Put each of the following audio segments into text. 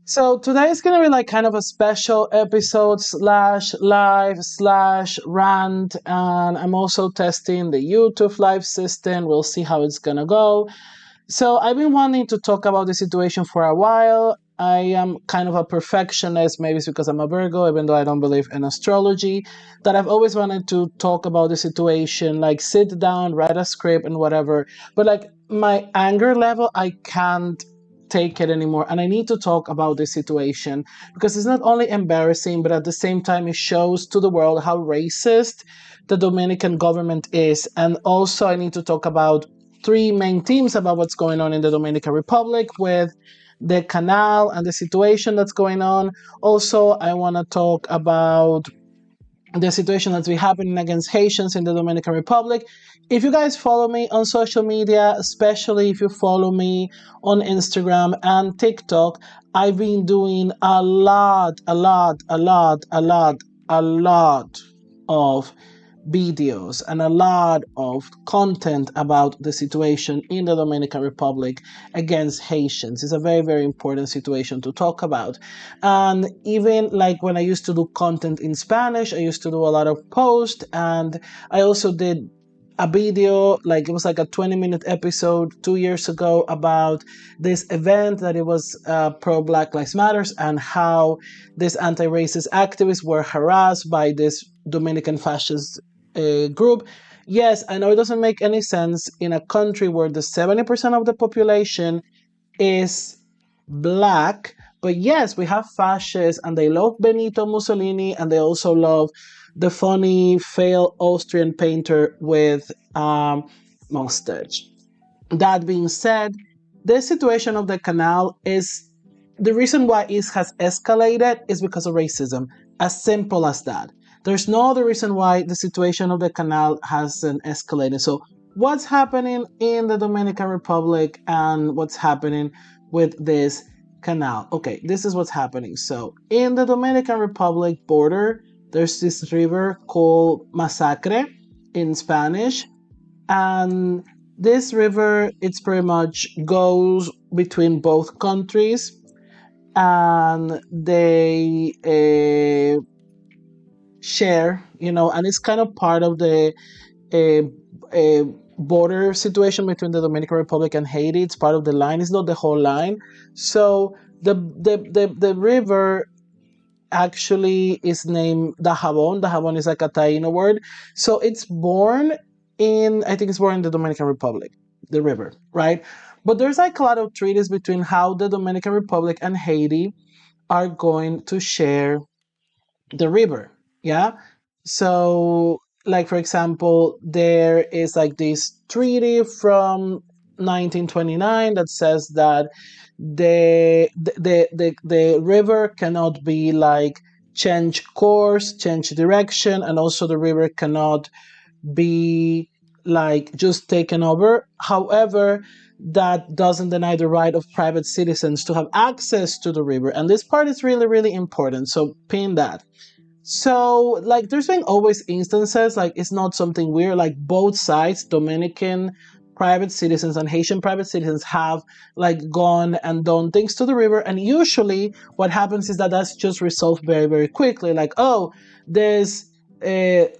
So today is gonna be like kind of a special episode slash live slash rant, and I'm also testing the YouTube live system. We'll see how it's gonna go. So I've been wanting to talk about the situation for a while. I am kind of a perfectionist, maybe it's because I'm a Virgo, even though I don't believe in astrology, that I've always wanted to talk about the situation, like sit down, write a script and whatever. But like my anger level, I can't take it anymore. And I need to talk about this situation because it's not only embarrassing, but at the same time, it shows to the world how racist the Dominican government is. And also, I need to talk about three main themes about what's going on in the Dominican Republic with the Canal and the situation that's going on. Also, I want to talk about the situation that's been happening against Haitians in the Dominican Republic. If you guys follow me on social media, especially if you follow me on Instagram and TikTok, I've been doing a lot of videos and a lot of content about the situation in the Dominican Republic against Haitians. It's a very, very important situation to talk about. And even like when I used to do content in Spanish, I used to do a lot of posts, and I also did a video, like it was like a 20-minute episode 2 years ago about this event that it was pro Black Lives Matters and how these anti-racist activists were harassed by this Dominican fascist group. Yes, I know it doesn't make any sense in a country where the 70% of the population is black. But yes, we have fascists and they love Benito Mussolini and they also love the funny, failed Austrian painter with mustache. That being said, the situation of the canal is the reason why it has escalated is because of racism. As simple as that. There's no other reason why the situation of the canal hasn't escalated. So, what's happening in the Dominican Republic and what's happening with this canal? Okay, this is what's happening. So, in the Dominican Republic border, there's this river called Masacre in Spanish, and this river it's pretty much goes between both countries, and they share, and it's kind of part of the uh, uh, border situation between the Dominican Republic and Haiti. It's part of the line. It's not the whole line. So the river actually is named Dajabon. Dajabon is like a Taino word. So it's born I think it's born in the Dominican Republic, the river, right? But there's like a lot of treaties between how the Dominican Republic and Haiti are going to share the river. Yeah. So, like, for example, there is like this treaty from 1929 that says that the river cannot be like change course, change direction, and also the river cannot be like just taken over. However, that doesn't deny the right of private citizens to have access to the river. And this part is really, really important. So pin that. So, like, there's been always instances, like, it's not something weird, like, both sides, Dominican private citizens and Haitian private citizens, have, like, gone and done things to the river. And usually, what happens is that that's just resolved very, very quickly. Like, oh, there's a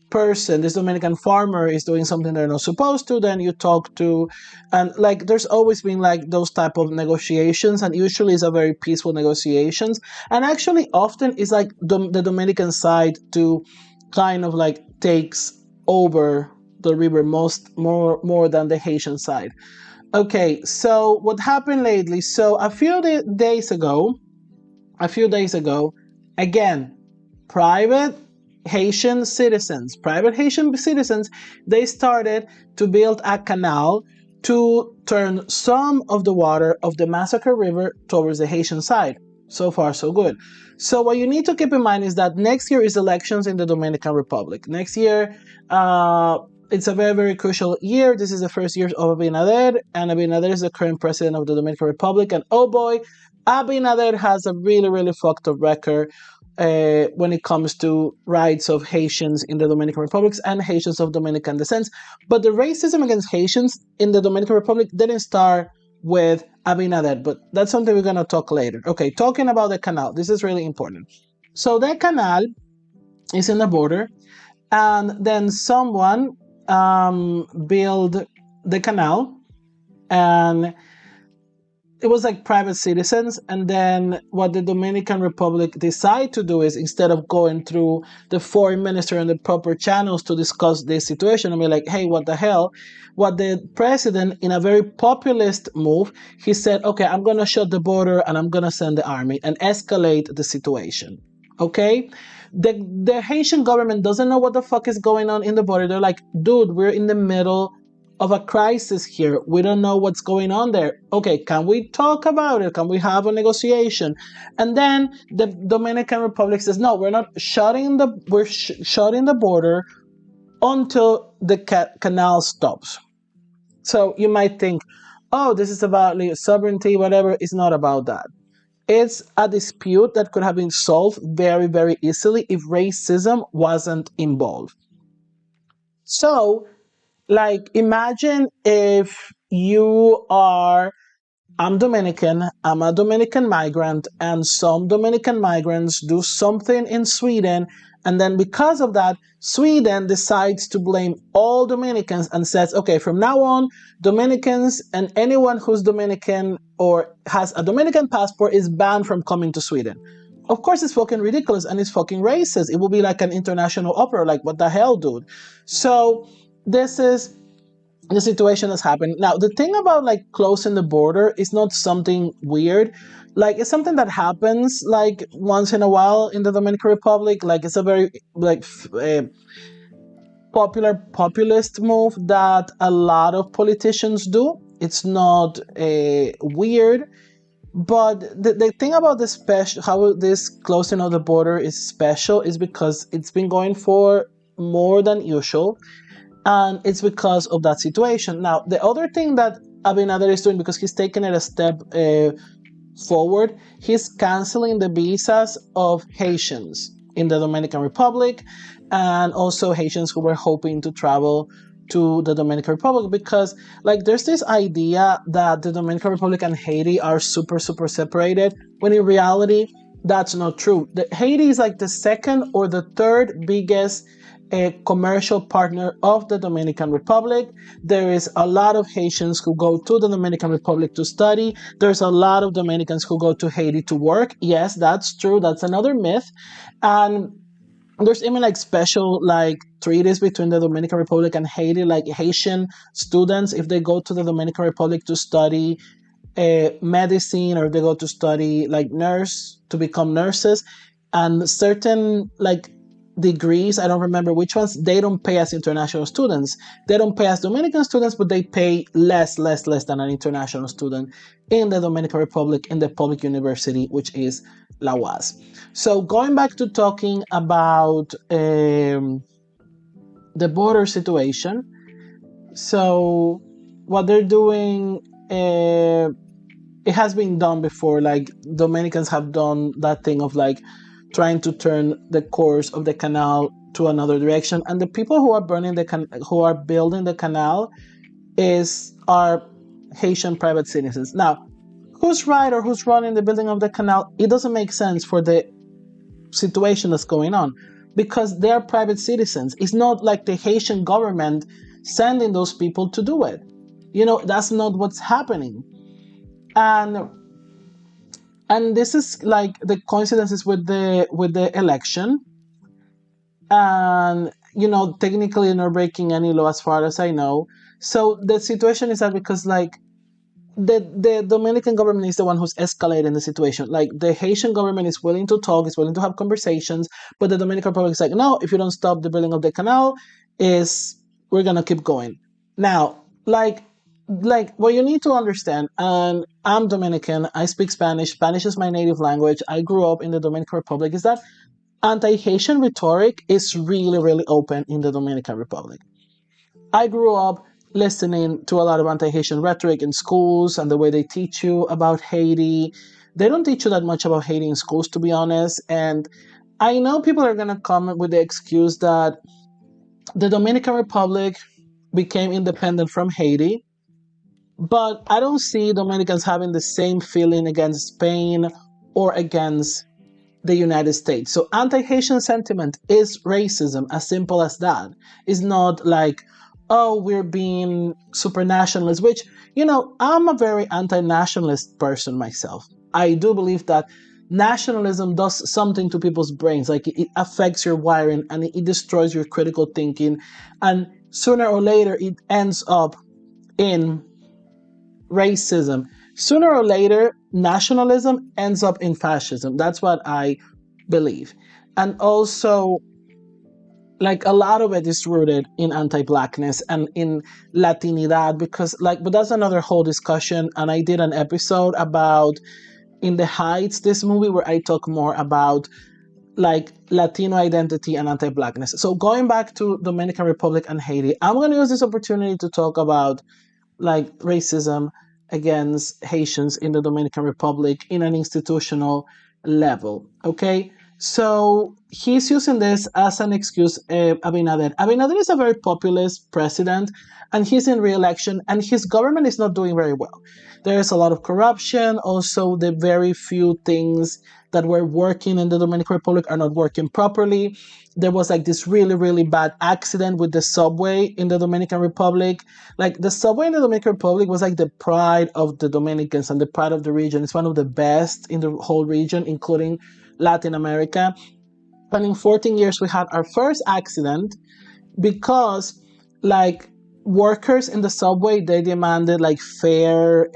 this Dominican farmer is doing something they're not supposed to, then you talk to, and like there's always been like those type of negotiations, and usually it's a very peaceful negotiations, and actually often it's like the Dominican side to kind of like takes over the river more than the Haitian side. Okay, so what happened lately? So a few days ago, again, private private Haitian citizens, they started to build a canal to turn some of the water of the Massacre River towards the Haitian side. So far, so good. So what you need to keep in mind is that next year is elections in the Dominican Republic. Next year, it's a very, very crucial year. This is the first year of Abinader, and Abinader is the current president of the Dominican Republic. And oh boy, Abinader has a really, really fucked up record when it comes to rights of Haitians in the Dominican Republic and Haitians of Dominican descent. But the racism against Haitians in the Dominican Republic didn't start with Abinader, but that's something we're going to talk later. Okay, talking about the canal, this is really important. So the canal is in the border, and then someone built the canal, and it was like private citizens. And then what the Dominican Republic decided to do is, instead of going through the foreign minister and the proper channels to discuss this situation and be like, hey, what the hell, what the president, in a very populist move, he said, okay, I'm going to shut the border and I'm going to send the army and escalate the situation. Okay, the Haitian government doesn't know what the fuck is going on in the border. They're like, dude, we're in the middle of a crisis here. We don't know what's going on there. Okay, can we talk about it? Can we have a negotiation? And then the Dominican Republic says, no, we're not shutting the shutting the border until the canal stops. So you might think, oh, this is about sovereignty, whatever. It's not about that. It's a dispute that could have been solved very, very easily if racism wasn't involved. So, like, imagine if you are, I'm Dominican, I'm a Dominican migrant, and some Dominican migrants do something in Sweden, and then because of that, Sweden decides to blame all Dominicans and says, okay, from now on, Dominicans and anyone who's Dominican or has a Dominican passport is banned from coming to Sweden. Of course, it's fucking ridiculous and it's fucking racist. It will be like an international opera. Like, what the hell, dude? So, this is the situation that's happening now. The thing about like closing the border is not something weird. Like, it's something that happens like once in a while in the Dominican Republic. Like, it's a very like popular populist move that a lot of politicians do. It's not weird. But the thing about this special, how this closing of the border is special, is because it's been going for more than usual, and it's because of that situation. Now, the other thing that Abinader is doing, because he's taking it a step forward, he's canceling the visas of Haitians in the Dominican Republic, and also Haitians who were hoping to travel to the Dominican Republic, because like there's this idea that the Dominican Republic and Haiti are super super separated, when in reality that's not true. Haiti is like the second or the third biggest a commercial partner of the Dominican Republic. There is a lot of Haitians who go to the Dominican Republic to study. There's a lot of Dominicans who go to Haiti to work. Yes, that's true. That's another myth. And there's even like special like treaties between the Dominican Republic and Haiti. Like, Haitian students, if they go to the Dominican Republic to study medicine, or they go to study like nurse to become nurses, and certain like degrees, I don't remember which ones, they don't pay as international students. They don't pay as Dominican students, but they pay less than an international student in the Dominican Republic in the public university, which is La UAS. So going back to talking about the border situation, so what they're doing, it has been done before. Like, Dominicans have done that thing of like trying to turn the course of the canal to another direction, and the people who are who are building the canal are Haitian private citizens. Now, who's right or who's wrong in the building of the canal? It doesn't make sense for the situation that's going on, because they're private citizens. It's not like the Haitian government sending those people to do it. That's not what's happening. And this is like the coincidences with the election, and technically not breaking any law as far as I know. So the situation is that, because like the Dominican government is the one who's escalating the situation. Like, the Haitian government is willing to talk, is willing to have conversations, but the Dominican Republic is like, no, if you don't stop the building of the canal, we're gonna keep going. Now, like what you need to understand, and I'm Dominican, I speak Spanish. Spanish is my native language. I grew up in the Dominican Republic. Is that anti-Haitian rhetoric is really, really open in the Dominican Republic. I grew up listening to a lot of anti-Haitian rhetoric in schools, and the way they teach you about Haiti. They don't teach you that much about Haiti in schools, to be honest. And I know people are going to come with the excuse that the Dominican Republic became independent from Haiti But I don't see Dominicans having the same feeling against Spain or against the United States. So anti Haitian sentiment is racism, as simple as that. It's not like, oh, we're being super nationalist, which, I'm a very anti nationalist person myself. I do believe that nationalism does something to people's brains. Like it affects your wiring and it destroys your critical thinking. And sooner or later, it ends up in racism. Sooner or later, nationalism ends up in fascism. That's what I believe. And also, like a lot of it is rooted in anti-blackness and in Latinidad because but that's another whole discussion. And I did an episode about In the Heights, this movie where I talk more about like Latino identity and anti-blackness. So going back to Dominican Republic and Haiti, I'm going to use this opportunity to talk about like racism against Haitians in the Dominican Republic in an institutional level. Okay, so he's using this as an excuse. Abinader. Abinader is a very populist president, and he's in re-election, and his government is not doing very well. There is a lot of corruption. Also, the very few things that were working in the Dominican Republic are not working properly. There was like this really, really bad accident with the subway in the Dominican Republic. Like the subway in the Dominican Republic was like the pride of the Dominicans and the pride of the region. It's one of the best in the whole region, including Latin America. And in 14 years, we had our first accident because like workers in the subway, they demanded like fair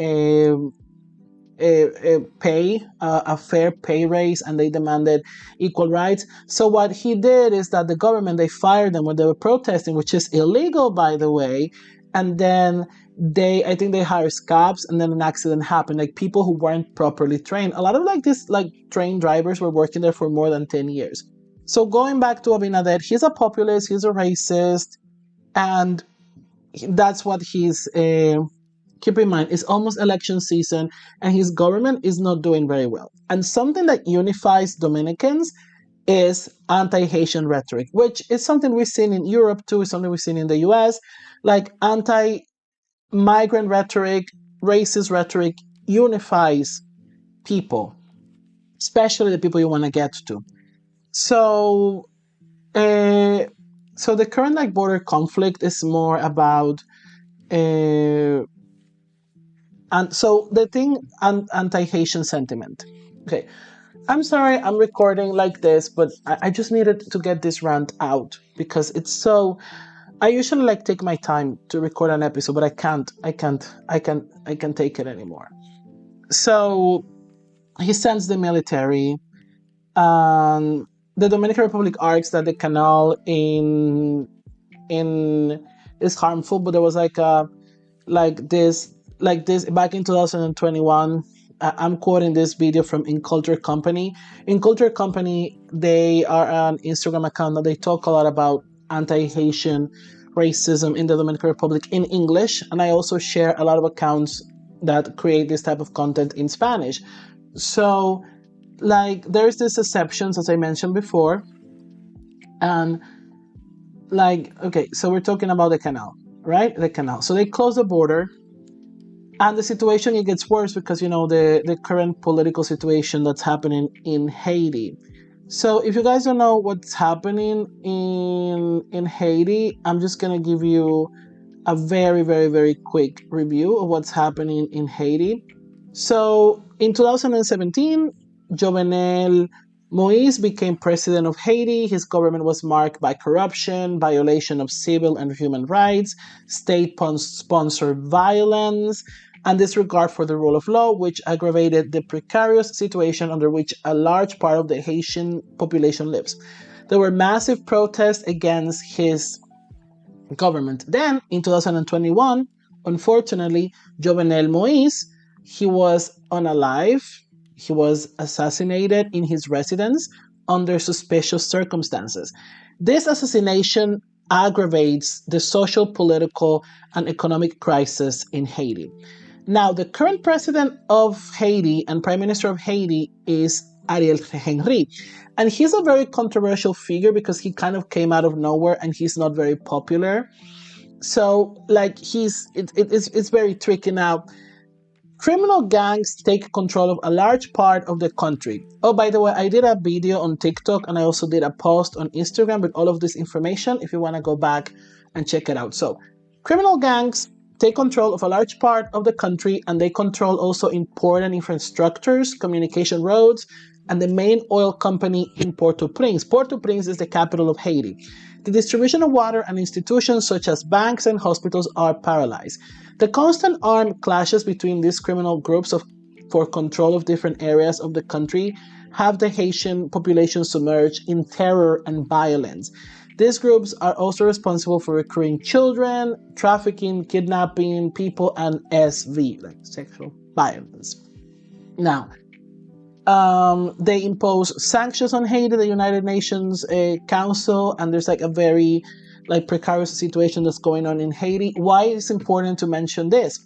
a fair pay raise, and they demanded equal rights. So what he did is that the government, they fired them when they were protesting, which is illegal, by the way. And then I think they hired scabs, and then an accident happened. Like people who weren't properly trained. A lot of like this like trained drivers were working there for more than 10 years. So going back to Abinader, he's a populist, he's a racist, and that's what he's keep in mind, it's almost election season and his government is not doing very well. And something that unifies Dominicans is anti Haitian rhetoric, which is something we've seen in Europe too, it's something we've seen in the US. Like anti migrant rhetoric, racist rhetoric unifies people, especially the people you want to get to. So, uh, so the current like border conflict is more about uh, and so the thing, anti-Haitian sentiment. Okay, I'm sorry I'm recording like this, but I just needed to get this rant out because it's so. I usually like take my time to record an episode, but I can't take it anymore. So he sends the military. Um, the Dominican Republic argues that the canal in is harmful, but there was like this back in 2021. I'm quoting this video from In Culture Company. In Culture Company, they are an Instagram account that they talk a lot about anti-Haitian racism in the Dominican Republic in English, and I also share a lot of accounts that create this type of content in Spanish. So like there's these exceptions as I mentioned before, and like okay, so we're talking about the canal, right? The canal. So they close the border, and the situation it gets worse because the current political situation that's happening in Haiti. So if you guys don't know what's happening in Haiti, I'm just gonna give you a very very very quick review of what's happening in Haiti. So in 2017, Jovenel Moise became president of Haiti. His government was marked by corruption, violation of civil and human rights, state sponsored violence, and disregard for the rule of law, which aggravated the precarious situation under which a large part of the Haitian population lives. There were massive protests against his government. Then, in 2021, unfortunately, Jovenel Moise, he was unalive. He was assassinated in his residence under suspicious circumstances. This assassination aggravates the social, political, and economic crisis in Haiti. Now, the current president of Haiti and prime minister of Haiti is Ariel Henry. And he's a very controversial figure because he kind of came out of nowhere and he's not very popular. So like it's very tricky now. Criminal gangs take control of a large part of the country. Oh, by the way, I did a video on TikTok and I also did a post on Instagram with all of this information if you want to go back and check it out. So, criminal gangs take control of a large part of the country and they control also important infrastructures, communication roads, and the main oil company in Port-au-Prince. Port-au-Prince is the capital of Haiti. The distribution of water and institutions such as banks and hospitals are paralyzed. The constant armed clashes between these criminal groups for control of different areas of the country have the Haitian population submerged in terror and violence. These groups are also responsible for recruiting children, trafficking, kidnapping people, and SV, like sexual violence. Now, they impose sanctions on Haiti, the United Nations Council, and there's like a very like precarious situation that's going on in Haiti. Why is it important to mention this?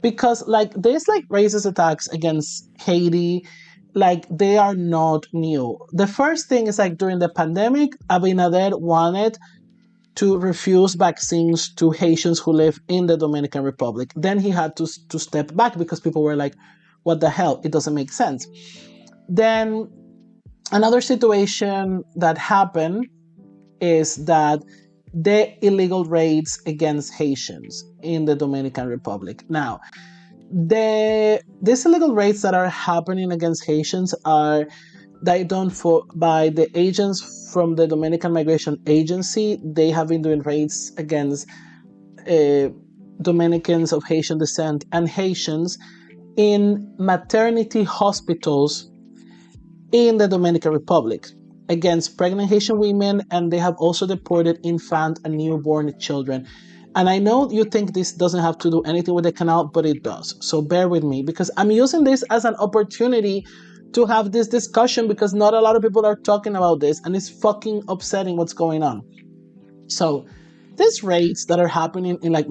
Because like this like racist attacks against Haiti, like they are not new. The first thing is like during the pandemic, Abinader wanted to refuse vaccines to Haitians who live in the Dominican Republic. Then he had to step back because people were like, what the hell? It doesn't make sense. Then another situation that happened is that the illegal raids against Haitians in the Dominican Republic. Now, these illegal raids that are happening against Haitians are done for by the agents from the Dominican Migration Agency. They have been doing raids against Dominicans of Haitian descent and Haitians in maternity hospitals in the Dominican Republic against pregnant Haitian women, and they have also deported infant and newborn children. And I know you think this doesn't have to do anything with the canal, but it does. So bear with me because I'm using this as an opportunity to have this discussion because not a lot of people are talking about this and it's fucking upsetting what's going on. So these raids that are happening in like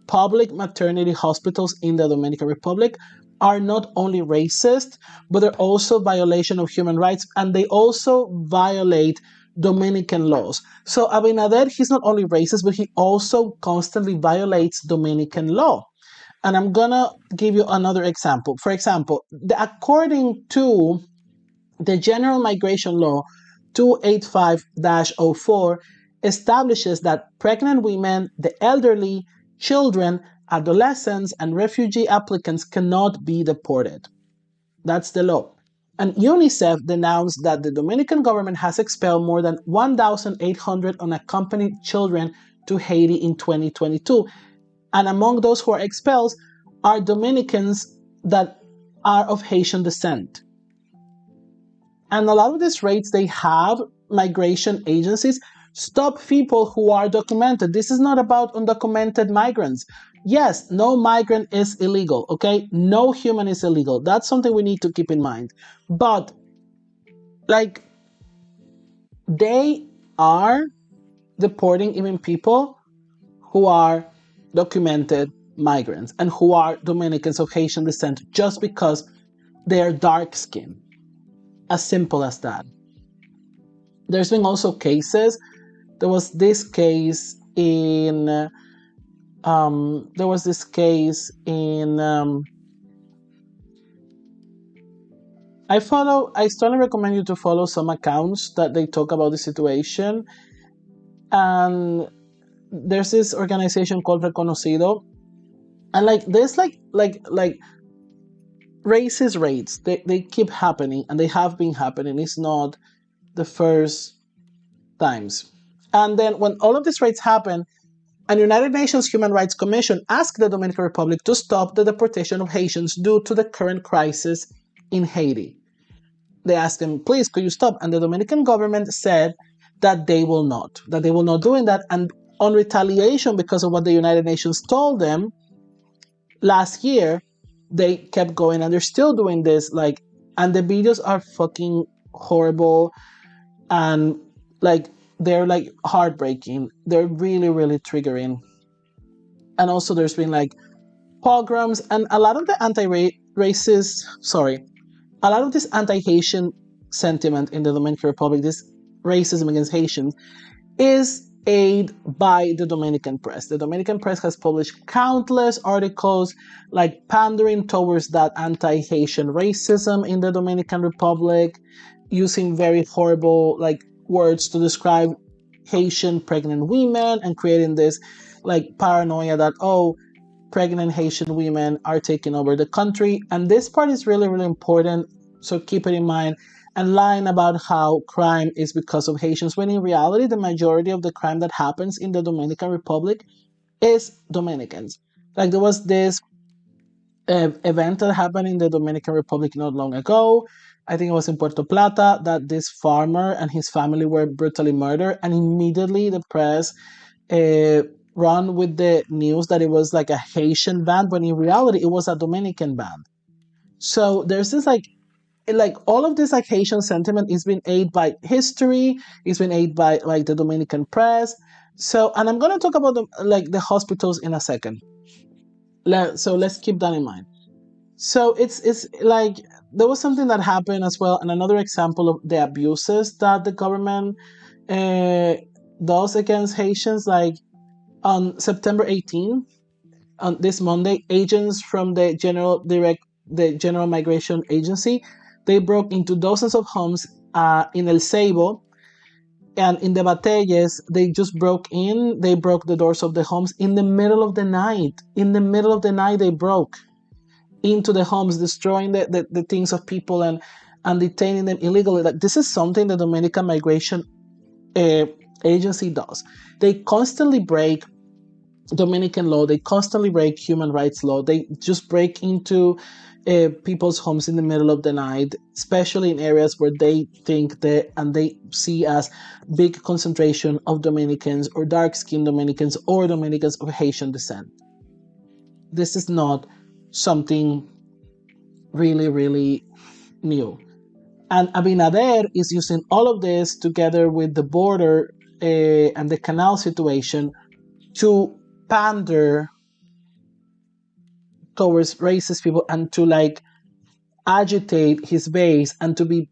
public maternity hospitals in the Dominican Republic are not only racist, but they're also violation of human rights, and they also violate Dominican laws. So Abinader, he's not only racist, but he also constantly violates Dominican law. And I'm gonna give you another example. For example, according to the General Migration Law 285-04 establishes that pregnant women, the elderly, children, adolescents, and refugee applicants cannot be deported. That's the law. And UNICEF denounced that the Dominican government has expelled more than 1,800 unaccompanied children to Haiti in 2022. And among those who are expelled are Dominicans that are of Haitian descent. And a lot of these raids they have, migration agencies stop people who are documented. This is not about undocumented migrants. Yes, no migrant is illegal, okay? No human is illegal. That's something we need to keep in mind. But, like, they are deporting even people who are documented migrants and who are Dominicans of Haitian descent just because they're dark skinned. As simple as that. There's been also cases. There was this case in. I strongly recommend you to follow some accounts that they talk about the situation. And there's this organization called Reconocido, and like there's like racist raids. They keep happening and they have been happening. It's not the first times. And then when all of these raids happen, an United Nations Human Rights Commission asked the Dominican Republic to stop the deportation of Haitians due to the current crisis in Haiti. They asked them, please, could you stop? And the Dominican government said that they will not doing that. And on retaliation because of what the United Nations told them last year, they kept going and they're still doing this. Like, and the videos are fucking horrible and like they're like heartbreaking. They're really, really triggering. And also there's been like pogroms and a lot of the a lot of this anti-Haitian sentiment in the Dominican Republic, this racism against Haitians, is aid by the Dominican press. The Dominican press has published countless articles like pandering towards that anti-Haitian racism in the Dominican Republic, using very horrible like words to describe Haitian pregnant women and creating this like paranoia that, oh, pregnant Haitian women are taking over the country. And this part is really, really important. So keep it in mind. And lying about how crime is because of Haitians, when in reality, the majority of the crime that happens in the Dominican Republic is Dominicans. Like there was this event that happened in the Dominican Republic not long ago. I think it was in Puerto Plata that this farmer and his family were brutally murdered, and immediately the press uh, run with the news that it was like a Haitian band, but in reality, it was a Dominican band. So there's this like all of this like Haitian sentiment is being aided by history, it's been aided by like the Dominican press. So, and I'm gonna talk about the hospitals in a second. So let's keep that in mind. So it's like there was something that happened as well, and another example of the abuses that the government uh, does against Haitians. Like on September 18th, on this Monday, agents from the General Migration Agency, they broke into dozens of homes in El Ceibo, and in the Batelles, they just broke in. They broke the doors of the homes in the middle of the night. In the middle of the night, they broke into the homes, destroying the things of people and detaining them illegally. Like this is something the Dominican Migration uh, Agency does. They constantly break Dominican law. They constantly break human rights law. They just break into people's homes in the middle of the night, especially in areas where they think that and they see as big concentration of Dominicans or dark-skinned Dominicans or Dominicans of Haitian descent. This is not something really, really new. And Abinader is using all of this together with the border and the canal situation to pander towards racist people and to like agitate his base and to be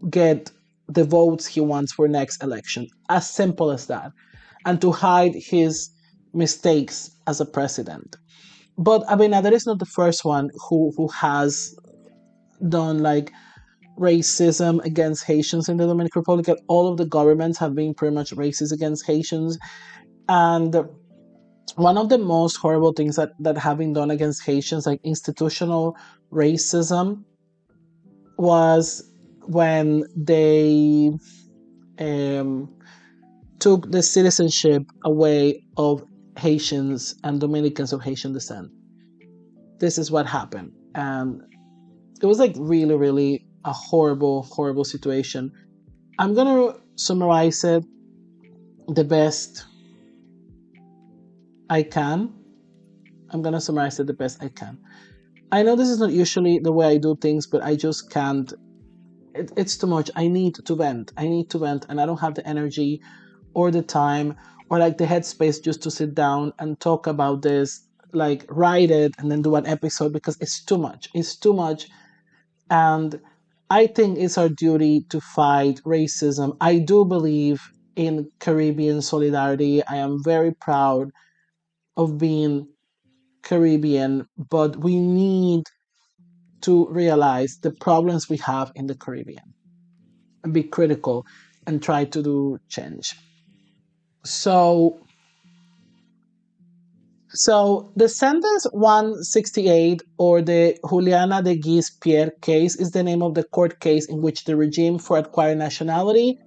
get the votes he wants for next election. As simple as that. And to hide his mistakes as a president. But Abinader is not the first one who has done like racism against Haitians in the Dominican Republic. All of the governments have been pretty much racist against Haitians. And one of the most horrible things that have been done against Haitians, like institutional racism, was when they um, took the citizenship away of Haitians and Dominicans of Haitian descent. This is what happened. And it was like really, really a horrible, horrible situation. I'm going to summarize it the best I can. I'm going to summarize it the best I can. I know this is not usually the way I do things, but I just can't. It's too much. I need to vent. I need to vent, and I don't have the energy or the time or like the headspace just to sit down and talk about this, like write it and then do an episode because it's too much. It's too much. And I think it's our duty to fight racism. I do believe in Caribbean solidarity. I am very proud of being Caribbean, but we need to realize the problems we have in the Caribbean and be critical and try to do change. So, so the sentence 168 or the Juliana de Guise Pierre case is the name of the court case in which the regime for acquiring nationality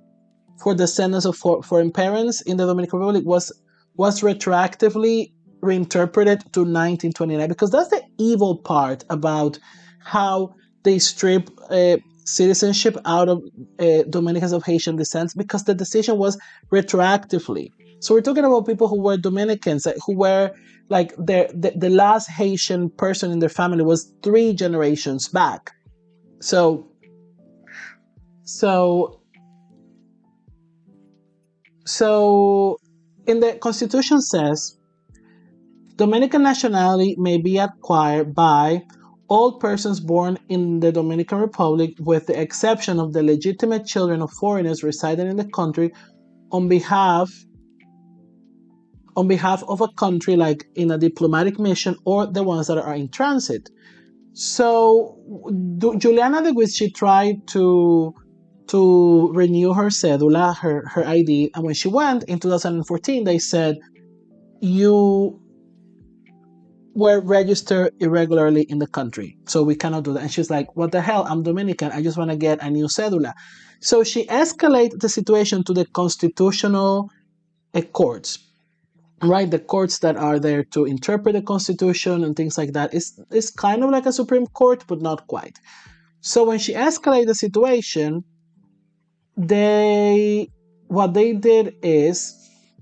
for descendants of foreign parents in the Dominican Republic was retroactively reinterpreted to 1929 because that's the evil part about how they strip citizenship out of Dominicans of Haitian descent because the decision was retroactively. So we're talking about people who were Dominicans, who were like the last Haitian person in their family was 3 generations back. So so so in the Constitution says Dominican nationality may be acquired by all persons born in the Dominican Republic, with the exception of the legitimate children of foreigners residing in the country on behalf on behalf of a country, like in a diplomatic mission, or the ones that are in transit. So Juliana de Witt, she tried to renew her cedula, her ID, and when she went in 2014, they said you were registered irregularly in the country, so we cannot do that. And she's like, "What the hell? I'm Dominican. I just want to get a new cedula." So she escalated the situation to the constitutional courts, right? The courts that are there to interpret the constitution and things like that. It's kind of like a Supreme Court, but not quite. So when she escalated the situation, they what they did is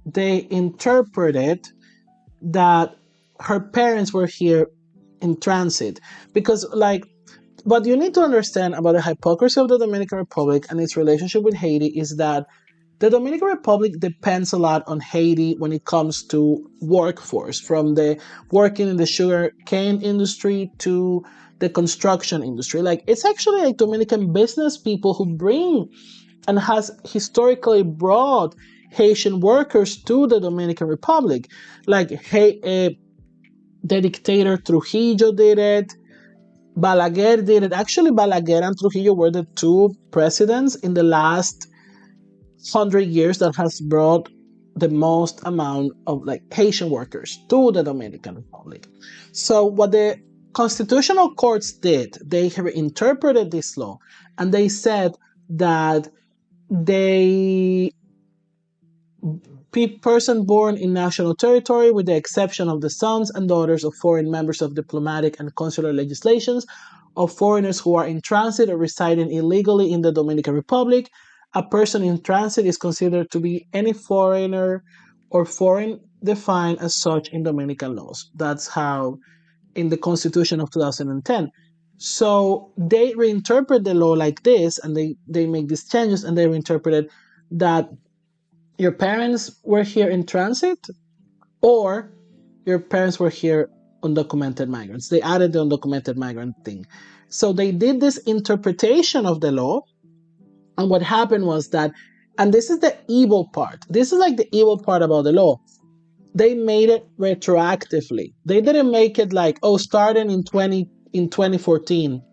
they interpreted that her parents were here in transit, because like what you need to understand about the hypocrisy of the Dominican Republic and its relationship with Haiti is that the Dominican Republic depends a lot on Haiti when it comes to workforce, from the working in the sugar cane industry to the construction industry. Like it's actually like Dominican business people who bring and has historically brought Haitian workers to the Dominican Republic. Like the dictator Trujillo did it. Balaguer did it. Actually, Balaguer and Trujillo were the two presidents in the last 100 years that has brought the most amount of like Haitian workers to the Dominican Republic. So what the constitutional courts did, they have interpreted this law and they said that they person born in national territory, with the exception of the sons and daughters of foreign members of diplomatic and consular legislations, of foreigners who are in transit or residing illegally in the Dominican Republic. A person in transit is considered to be any foreigner or foreign defined as such in Dominican laws. That's how in the Constitution of 2010. So they reinterpret the law like this, and they make these changes, and they reinterpreted that your parents were here in transit, or your parents were here undocumented migrants. They added the undocumented migrant thing. So they did this interpretation of the law. And what happened was that, and this is the evil part, this is like the evil part about the law. They made it retroactively. They didn't make it like, oh, starting in 2014,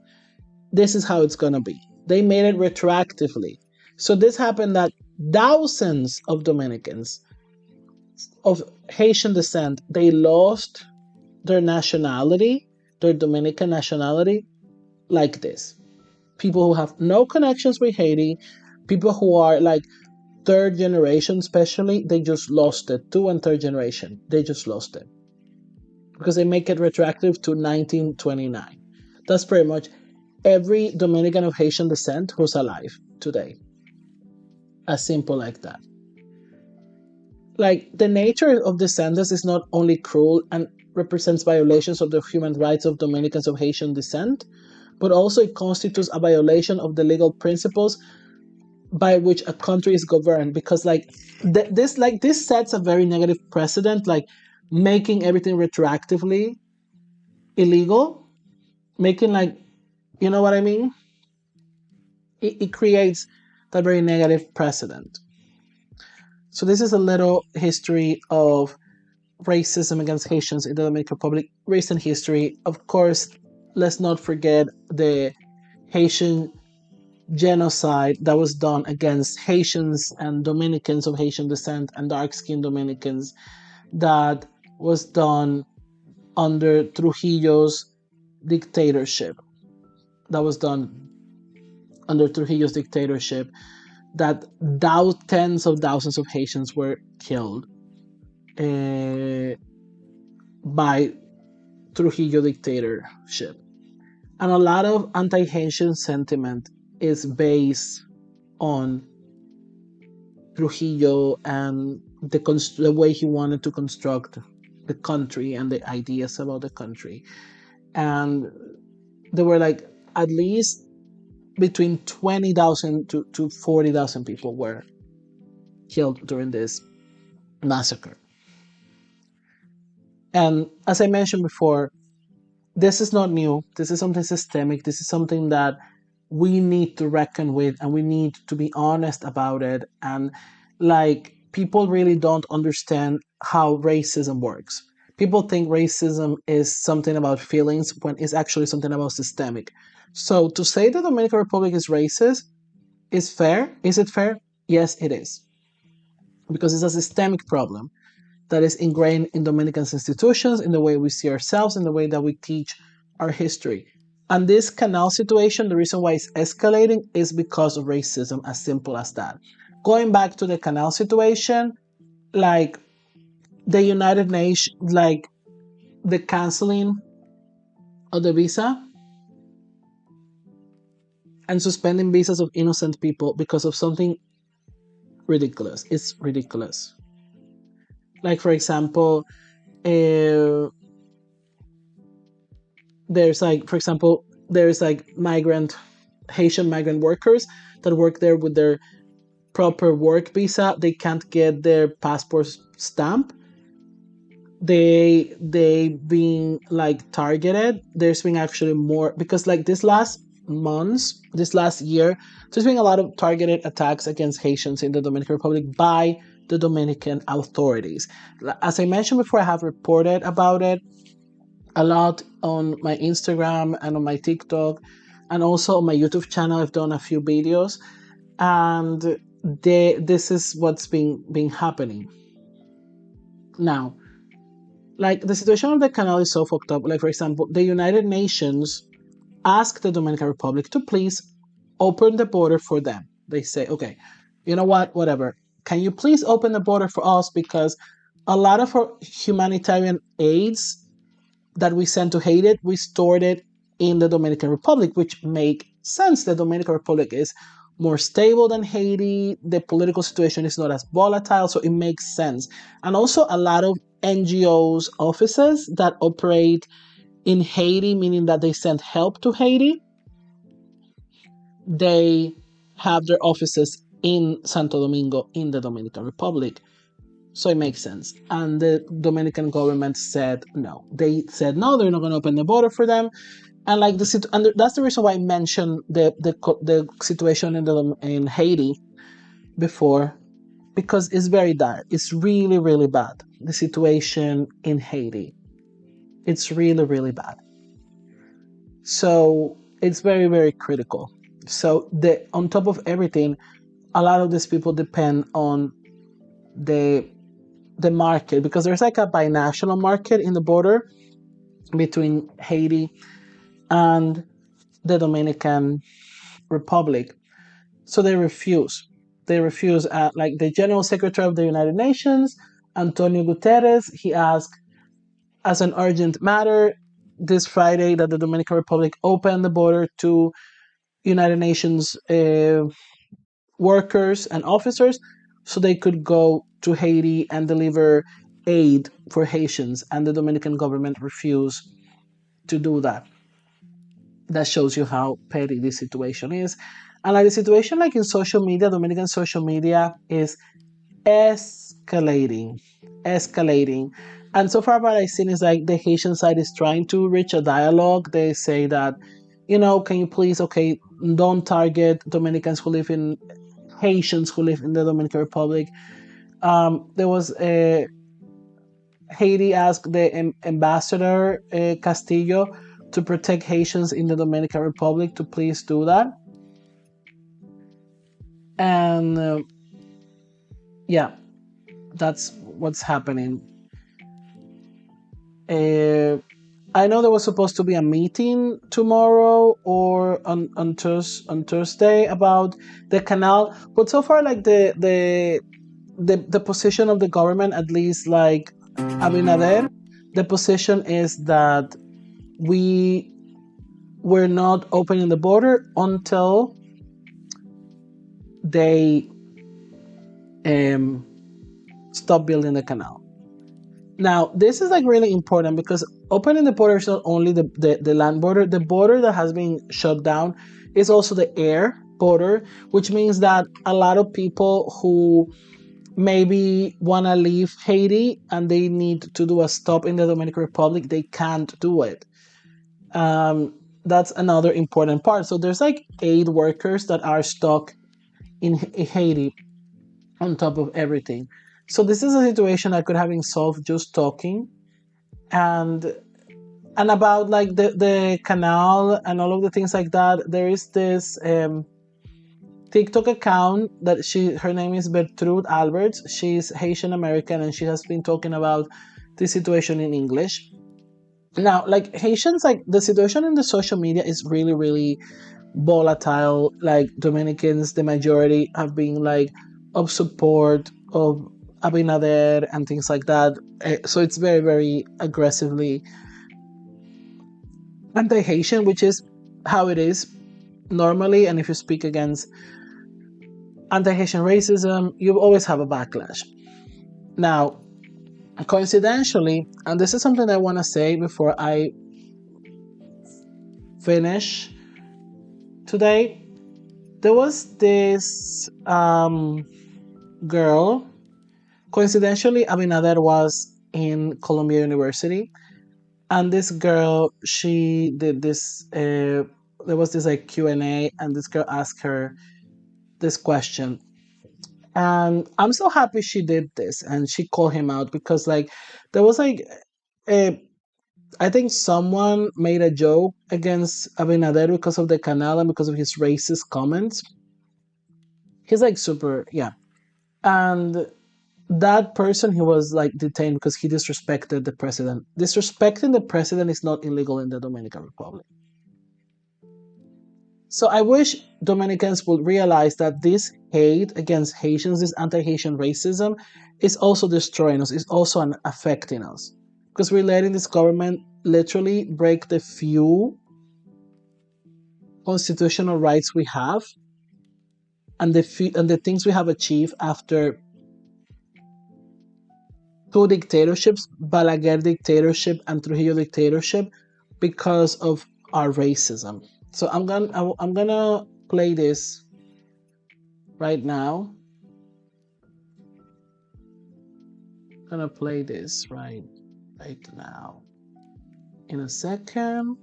this is how it's gonna be. They made it retroactively. So this happened that thousands of Dominicans of Haitian descent, they lost their nationality, their Dominican nationality, like this. People who have no connections with Haiti, people who are like third generation, especially, they just lost it. Two and third generation, they just lost it because they make it retroactive to 1929. That's pretty much every Dominican of Haitian descent who's alive today. As simple like that. Like the nature of the sentence is not only cruel and represents violations of the human rights of Dominicans of Haitian descent, but also it constitutes a violation of the legal principles by which a country is governed. Because this sets a very negative precedent, like making everything retroactively illegal, making like, you know what I mean? It creates that very negative precedent. So this is a little history of racism against Haitians in the Dominican Republic, recent history. Of course, let's not forget the Haitian genocide that was done against Haitians and Dominicans of Haitian descent and dark-skinned Dominicans, that was done under Trujillo's dictatorship. That was done under Trujillo's dictatorship, that tens of thousands of Haitians were killed by Trujillo dictatorship. And a lot of anti-Haitian sentiment is based on Trujillo and the way he wanted to construct the country and the ideas about the country. And there were like at least between 20,000 to 40,000 people were killed during this massacre. And as I mentioned before, this is not new. This is something systemic. This is something that we need to reckon with, and we need to be honest about it. And like people really don't understand how racism works. People think racism is something about feelings when it's actually something about systemic. So to say the Dominican Republic is racist is fair. Is it fair? Yes, it is. Because it's a systemic problem that is ingrained in Dominican's institutions, in the way we see ourselves, in the way that we teach our history. And this canal situation, the reason why it's escalating is because of racism, as simple as that. Going back to the canal situation, like the United Nations, like the canceling of the visa and suspending visas of innocent people because of something ridiculous. It's ridiculous. Like, for example, uh, there's like, for example, there's like Haitian migrant workers that work there with their proper work visa. They can't get their passport stamp. They being like targeted. There's been actually more because like this last year, there's been a lot of targeted attacks against Haitians in the Dominican Republic by the Dominican authorities. As I mentioned before, I have reported about it a lot on my Instagram and on my TikTok, and also on my YouTube channel. I've done a few videos, and this is what's been happening now. Like the situation of the canal is so fucked up. Like, for example, the United Nations asked the Dominican Republic to please open the border for them. They say, okay, you know what, whatever. Can you please open the border for us, because a lot of our humanitarian aids that we sent to Haiti, we stored it in the Dominican Republic, which make sense. The Dominican Republic is more stable than Haiti. The political situation is not as volatile, so it makes sense. And also a lot of NGOs offices that operate in Haiti, meaning that they send help to Haiti, they have their offices in Santo Domingo in the Dominican Republic. So it makes sense. And the Dominican government said no. They said no, they're not going to open the border for them. And like and that's the reason why I mentioned the situation in Haiti before, because it's very dire. It's really, really bad. The situation in Haiti, it's really, really bad. So it's very, very critical. So the on top of everything, a lot of these people depend on the the market, because there's like a binational market in the border between Haiti and the Dominican Republic. So they refuse. They refuse. Like the General Secretary of the United Nations, Antonio Guterres, he asked as an urgent matter this Friday that the Dominican Republic open the border to United Nations workers and officers so they could go to Haiti and deliver aid for Haitians, and the Dominican government refused to do that. That shows you how petty this situation is. And like the situation like in social media, Dominican social media is escalating, escalating. And so far what I've seen is like the Haitian side is trying to reach a dialogue. They say that, can you please, okay, don't target Dominicans who live in Haitians who live in the Dominican Republic. There was a Haiti asked the ambassador Castillo to protect Haitians in the Dominican Republic to please do that. And yeah, that's what's happening. Uh, I know there was supposed to be a meeting tomorrow or on Thursday about the canal, but so far like the position of the government, at least like Abinader, the position is that we're not opening the border until they stop building the canal. Now, this is like really important because opening the border is not only the land border, the border that has been shut down is also the air border, which means that a lot of people who maybe want to leave Haiti and they need to do a stop in the Dominican Republic, they can't do it. That's another important part. So there's like aid workers that are stuck in Haiti. on top of everything. So this is a situation that could have been solved just talking, and about like the canal and all of the things like that. There is this TikTok account that her name is Bertrude Alberts. She's Haitian American, and she has been talking about this situation in English. Now, like Haitians, like the situation in the social media is really, really volatile. Like Dominicans, the majority have been like of support of Abinader and things like that. So it's very, very aggressively anti-Haitian, which is how it is normally. And if you speak against anti-Haitian racism, you always have a backlash. Now, coincidentally, and this is something I want to say before I finish today, there was this girl. Coincidentally, Abinader was in Columbia University, and this girl, she did this. There was this like Q&A, and this girl asked her this question, and I'm so happy she did this, and she called him out because like there was like a I think someone made a joke against Abinader because of the Canal and because of his racist comments. He's like super, yeah. And that person, he was like detained because he disrespected the president. Disrespecting the president is not illegal in the Dominican Republic. So I wish Dominicans would realize that this hate against Haitians, this anti-Haitian racism, is also destroying us, is also affecting us. Because we're letting this government literally break the few constitutional rights we have and the things we have achieved after two dictatorships, Balaguer dictatorship and Trujillo dictatorship, because of our racism. So I'm gonna play this right now. I'm gonna play this right now. In a second.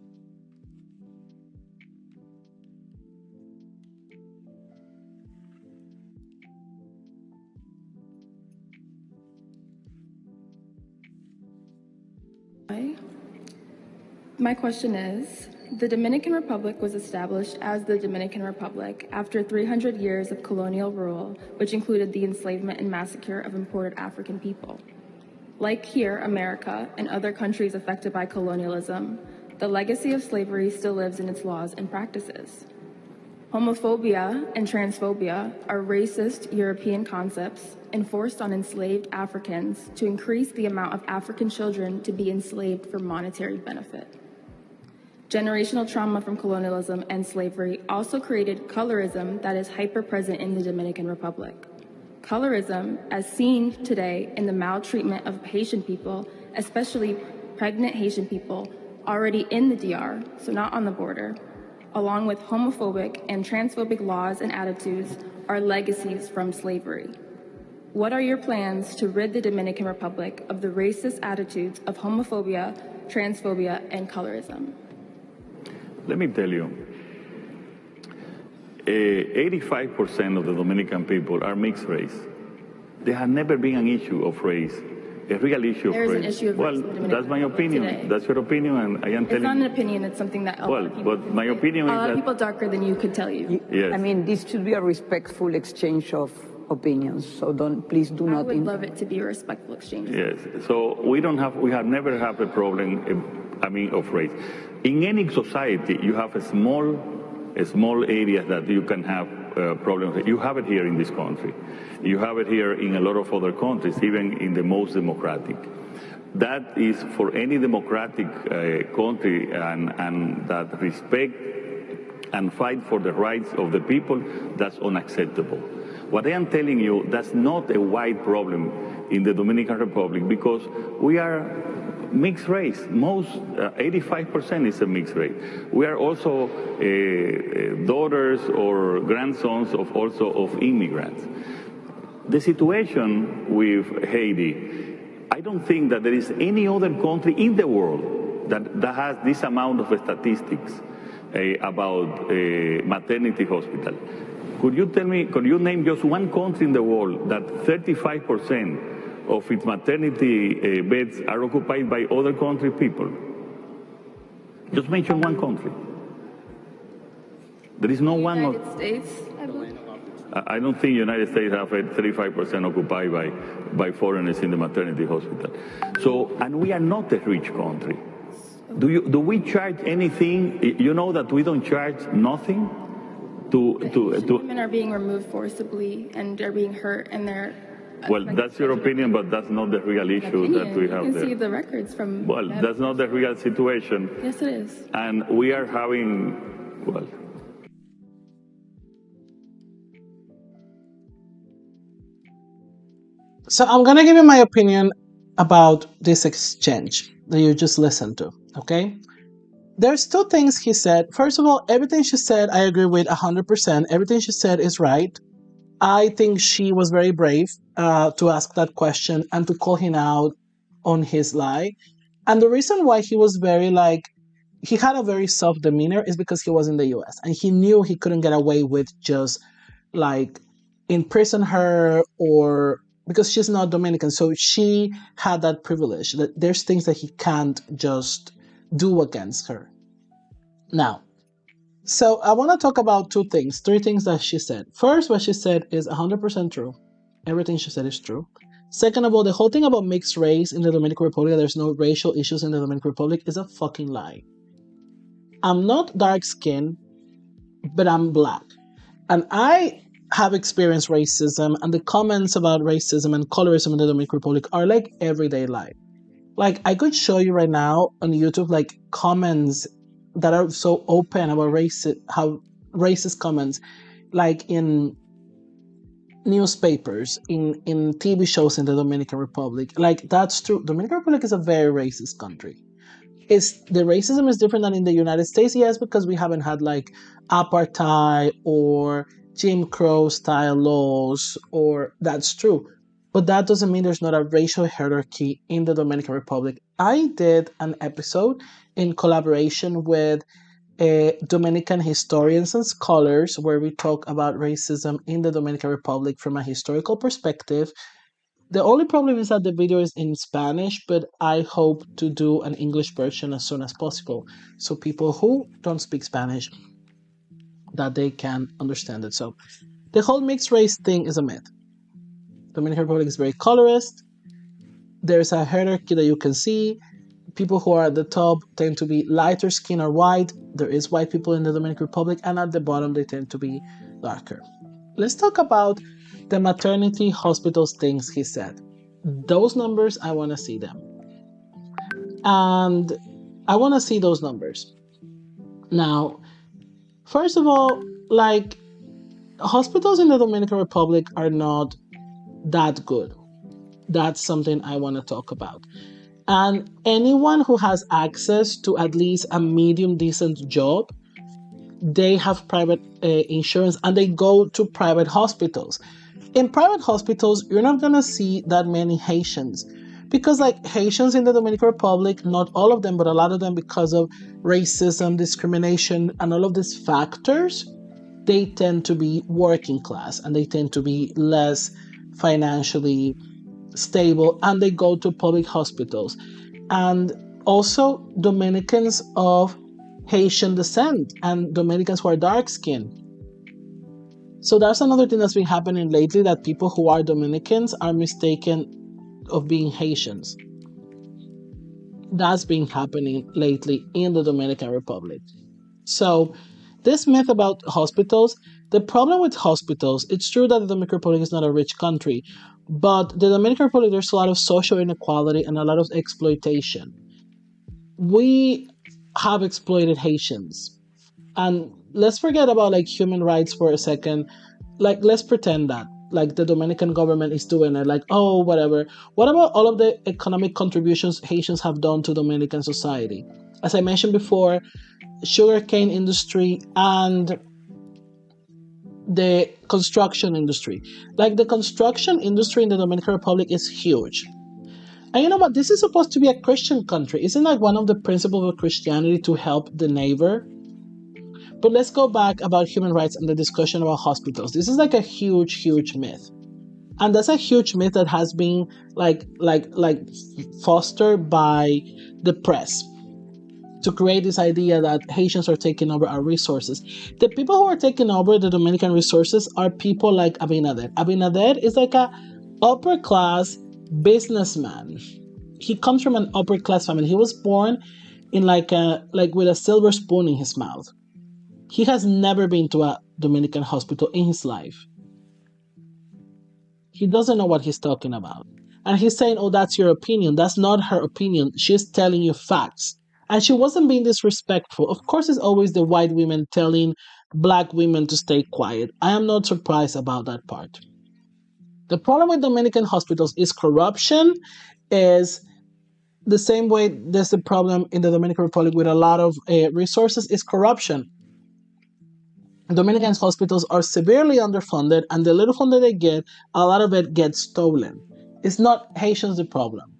My question is, the Dominican Republic was established as the Dominican Republic after 300 years of colonial rule, which included the enslavement and massacre of imported African people. Like here, America, and other countries affected by colonialism, the legacy of slavery still lives in its laws and practices. Homophobia and transphobia are racist European concepts enforced on enslaved Africans to increase the amount of African children to be enslaved for monetary benefit. Generational trauma from colonialism and slavery also created colorism that is hyper-present in the Dominican Republic. Colorism, as seen today in the maltreatment of Haitian people, especially pregnant Haitian people already in the DR, so not on the border, along with homophobic and transphobic laws and attitudes, are legacies from slavery. What are your plans to rid the Dominican Republic of the racist attitudes of homophobia, transphobia, and colorism? Let me tell you, 85% of the Dominican people are mixed race. There has never been an issue of race, a real issue of race. There is an issue of race in the Dominican that's my Republic opinion. today. That's your opinion, and I am It's telling not an opinion, it's something that a lot of people but my opinion a is lot of that people darker than you could tell you. Yes. I mean, this should be a respectful exchange of opinions. So please do I not. would love it to be a respectful exchange. Yes. So we have never had a problem, of race. In any society, you have a small area that you can have problems. You have it here in this country. You have it here in a lot of other countries, even in the most democratic. That is for any democratic country and that respect and fight for the rights of the people, that's unacceptable. What I am telling you, that's not a wide problem in the Dominican Republic because we are mixed race. Most 85% is a mixed race. We are also daughters or grandsons of immigrants. The situation with Haiti, I don't think that there is any other country in the world that has this amount of statistics about maternity hospital. Could you name just one country in the world that 35% of its maternity beds are occupied by other country people? Just mention one country. There is no one. United States, I believe. I don't think United States have 35% occupied by foreigners in the maternity hospital. So, and we are not a rich country. Do we charge anything? You know that we don't charge nothing Women are being removed forcibly and are being hurt, and they're. Well, that's your opinion, but that's not the real issue that we have there. You can see the records from. Well, that's not the real situation. Yes, it is. And we are having, well. So I'm gonna give you my opinion about this exchange that you just listened to, okay? There's two things he said. First of all, everything she said, I agree with 100%. Everything she said is right. I think she was very brave to ask that question and to call him out on his lie. And the reason why he was he had a very soft demeanor is because he was in the US and he knew he couldn't get away with just imprison her, or because she's not Dominican. So she had that privilege that there's things that he can't just do against her. Now, so I want to talk about three things that she said. First, what she said is 100% true. Everything she said is true. Second of all, the whole thing about mixed race in the Dominican Republic, there's no racial issues in the Dominican Republic, is a fucking lie. I'm not dark skinned, but I'm black. And I have experienced racism, and the comments about racism and colorism in the Dominican Republic are like everyday life. Like, I could show you right now on YouTube, like, comments that are so open about how racist comments, like in newspapers, in TV shows in the Dominican Republic. Like, that's true. Dominican Republic is a very racist country. The racism is different than in the United States? Yes, because we haven't had like apartheid or Jim Crow style laws, or that's true. But that doesn't mean there's not a racial hierarchy in the Dominican Republic. I did an episode in collaboration with Dominican historians and scholars where we talk about racism in the Dominican Republic from a historical perspective. The only problem is that the video is in Spanish, but I hope to do an English version as soon as possible, so people who don't speak Spanish, that they can understand it. So the whole mixed race thing is a myth. Dominican Republic is very colorist. There's a hierarchy that you can see. People who are at the top tend to be lighter skin or white. There is white people in the Dominican Republic, and at the bottom they tend to be darker. Let's talk about the maternity hospitals things he said. Those numbers, I want to see them. And I want to see those numbers. Now, first of all, like, hospitals in the Dominican Republic are not that good. That's something I want to talk about. And anyone who has access to at least a medium decent job, they have private insurance and they go to private hospitals. In private hospitals, you're not going to see that many Haitians, because like Haitians in the Dominican Republic, not all of them, but a lot of them, because of racism, discrimination, and all of these factors, they tend to be working class and they tend to be less financially stable, and they go to public hospitals. And also Dominicans of Haitian descent and Dominicans who are dark skinned. So that's another thing that's been happening lately, that people who are Dominicans are mistaken of being Haitians. That's been happening lately in the Dominican Republic. So this myth about hospitals, the problem with hospitals, it's true that the Dominican Republic is not a rich country, but the Dominican Republic, there's a lot of social inequality and a lot of exploitation. We have exploited Haitians. And let's forget about like human rights for a second. Like, let's pretend that like the Dominican government is doing it, like, oh, whatever. What about all of the economic contributions Haitians have done to Dominican society? As I mentioned before, sugarcane industry and the construction industry. Like, the construction industry in the Dominican Republic is huge. And you know what? This is supposed to be a Christian country. Isn't like one of the principles of Christianity to help the neighbor? But let's go back about human rights and the discussion about hospitals. This is like a huge myth. And that's a huge myth that has been like fostered by the press to create this idea that Haitians are taking over our resources. The people who are taking over the Dominican resources are people like Abinader. Abinader is like a upper class businessman. He comes from an upper class family. He was born in like with a silver spoon in his mouth. He has never been to a Dominican hospital in his life. He doesn't know what he's talking about. And he's saying, oh, that's your opinion. That's not her opinion. She's telling you facts. And she wasn't being disrespectful. Of course, it's always the white women telling black women to stay quiet. I am not surprised about that part. The problem with Dominican hospitals is corruption, is the same way there's a problem in the Dominican Republic with a lot of resources, is corruption. Dominican hospitals are severely underfunded, and the little fund that they get, a lot of it gets stolen. It's not Haitians the problem.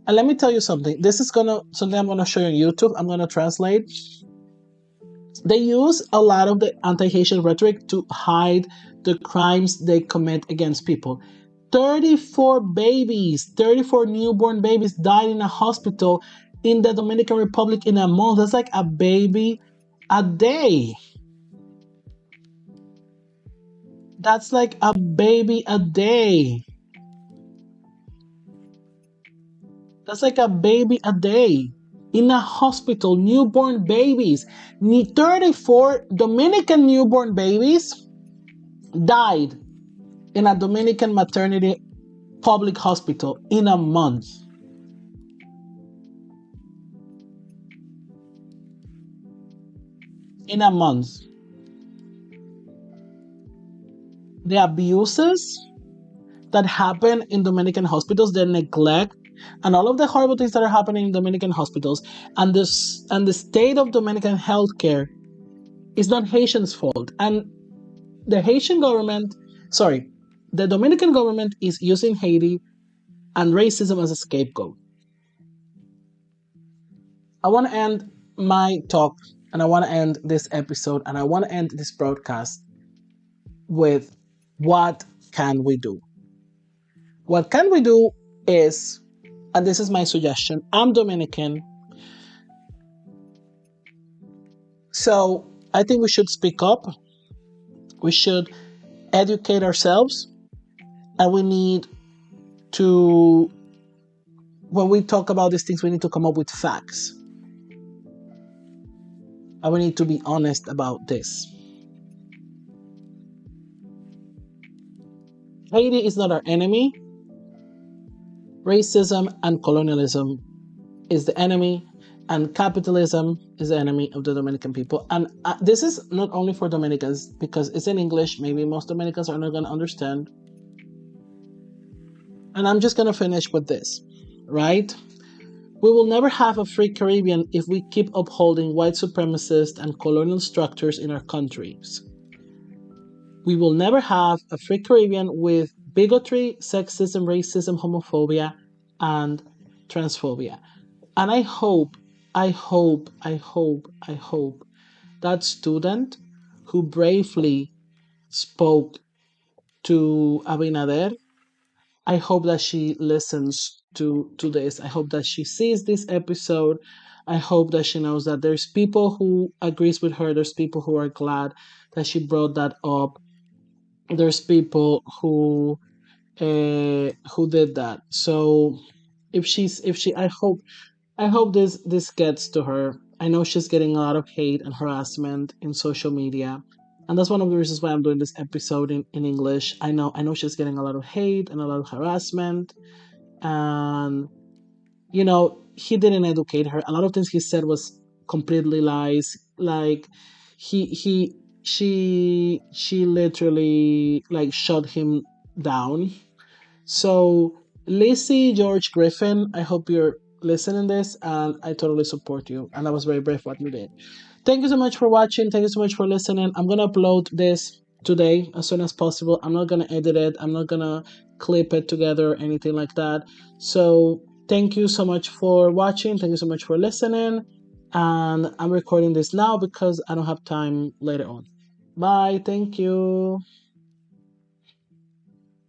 And let me tell you something. This is something I'm gonna show you on YouTube. I'm gonna translate. They use a lot of the anti-Haitian rhetoric to hide the crimes they commit against people. 34 babies, 34 newborn babies died in a hospital in the Dominican Republic in a month. That's like a baby a day. That's like a baby a day. That's like a baby a day. In a hospital, newborn babies. 34 Dominican newborn babies died in a Dominican maternity public hospital in a month. In a month. The abuses that happen in Dominican hospitals, the neglect, and all of the horrible things that are happening in Dominican hospitals, and the state of Dominican healthcare is not Haitians' fault. And the Dominican government is using Haiti and racism as a scapegoat. I want to end my talk, and I want to end this episode, and I want to end this broadcast with what can we do? What can we do is, and this is my suggestion, I'm Dominican, so I think we should speak up. We should educate ourselves, and we need to, when we talk about these things, we need to come up with facts. And we need to be honest about this. Haiti is not our enemy. Racism and colonialism is the enemy, and capitalism is the enemy of the Dominican people. And this is not only for Dominicans, because it's in English. Maybe most Dominicans are not going to understand. And I'm just going to finish with this, right? We will never have a free Caribbean if we keep upholding white supremacist and colonial structures in our countries. We will never have a free Caribbean with bigotry, sexism, racism, homophobia, and transphobia. And I hope that student who bravely spoke to Abinader, I hope that she listens to this. I hope that she sees this episode. I hope that she knows that there's people who agrees with her. There's people who are glad that she brought that up. There's people who did that. So I hope this gets to her. I know she's getting a lot of hate and harassment in social media. And that's one of the reasons why I'm doing this episode in English. I know she's getting a lot of hate and a lot of harassment. And he didn't educate her. A lot of things he said was completely lies. Like she literally like shut him down. So Lizzy George Griffin, I hope you're listening this, and I totally support you. And I was very brave what you did. Thank you so much for watching. Thank you so much for listening. I'm gonna upload this today as soon as possible. I'm not gonna edit it. I'm not gonna clip it together or anything like that. So thank you so much for watching. Thank you so much for listening. And I'm recording this now because I don't have time later on. Bye. Thank you.